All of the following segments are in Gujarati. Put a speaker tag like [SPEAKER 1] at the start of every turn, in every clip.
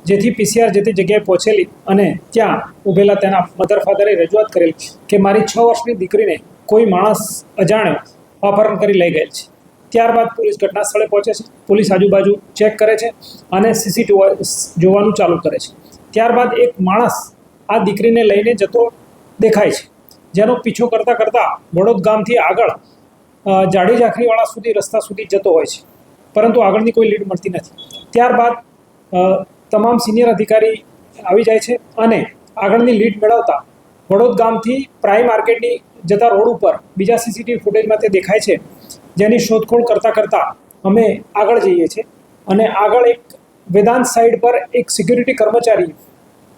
[SPEAKER 1] જેથી પીસીઆર જે તે જગ્યાએ પહોંચેલી અને ત્યાં ઊભેલા તેના મધર ફાધરે રજૂઆત કરેલી કે મારી 6 વર્ષની દીકરીને કોઈ માણસ અજાણ્યો અપહરણ કરી લઈ ગયેલ છે। ત્યારબાદ પોલીસ ઘટના સ્થળે પહોંચે છે, પોલીસ આજુબાજુ ચેક કરે છે અને સીસીટીવી જોવાનું ચાલુ કરે છે। ત્યારબાદ એક માણસ આ દીકરીને લઈને જતો દેખાય છે, જેનો પીછો કરતાં કરતાં વડોદ ગામથી આગળ જાડી ઝાંખરીવાળા સુધી રસ્તા સુધી જતો હોય છે, પરંતુ આગળની કોઈ લીડ મળતી નથી। ત્યારબાદ તમામ સિનિયર અધિકારી આવી જાય છે અને આગળની લીડ મેળવતા વડોદ ગામથી પ્રાઇમ માર્કેટની જતા રોડ ઉપર બીજા સીસીટીવી ફૂટેજમાં તે દેખાય છે, જેની શોધખોળ કરતાં અમે આગળ જઈએ છીએ અને આગળ એક વેદાંત સાઈડ પર એક સિક્યુરિટી કર્મચારી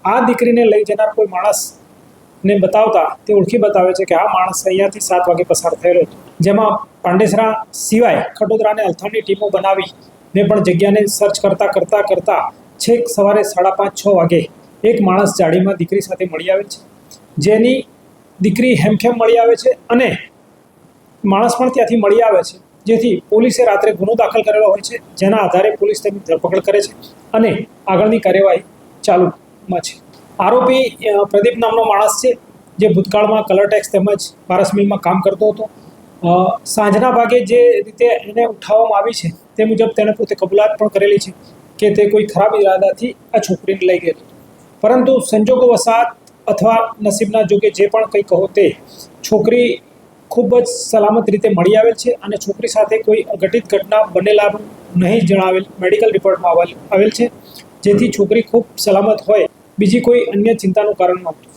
[SPEAKER 1] આ દીકરીને લઈ જનાર કોઈ માણસને બતાવતા તે ઓળખી બતાવે છે કે આ માણસ અહીંયાથી 7 વાગે પસાર થયેલો હતો, જેમાં પાંડેસરા સિવાય ખટોદરા અને અલથાણની ટીમો બનાવીને પણ જગ્યાને સર્ચ કરતાં છેક સવારે 5:30-6 વાગે એક માણસ જાડીમાં દીકરી સાથે મળી આવે છે, જેની દીકરી હેમખેમ મળી આવે છે અને માણસ પણ ત્યાંથી મળી આવે છે, જેથી પોલીસે રાત્રે ગુનો દાખલ કરેલો હોય છે, જેના આધારે પોલીસ તેની ધરપકડ કરે છે અને આગળની કાર્યવાહી ચાલુમાં છે। આરોપી પ્રદીપ નામનો માણસ છે, જે ભૂતકાળમાં કલર ટેક્સ તેમજ પારસ મિલમાં કામ કરતો હતો। સાંજના ભાગે જે રીતે એને ઉઠાવવામાં આવી છે તે મુજબ તેણે પોતે કબૂલાત પણ કરેલી છે કે તે કોઈ ખરાબ ઇરાદાથી આ છોકરીને લઈ ગયેલો, પરંતુ સંજોગો વસાત અથવા નસીબના જોગે જે પણ કંઈ કહો તે છોકરી ખૂબ જ સલામત રીતે મળી આવેલ છે અને છોકરી સાથે કોઈ અઘટિત ઘટના બનેલાનું નહીં જણાવેલ મેડિકલ રિપોર્ટમાં આવેલ છે, જેથી છોકરી ખૂબ સલામત હોય, બીજી કોઈ અન્ય ચિંતાનું કારણ નહોતું।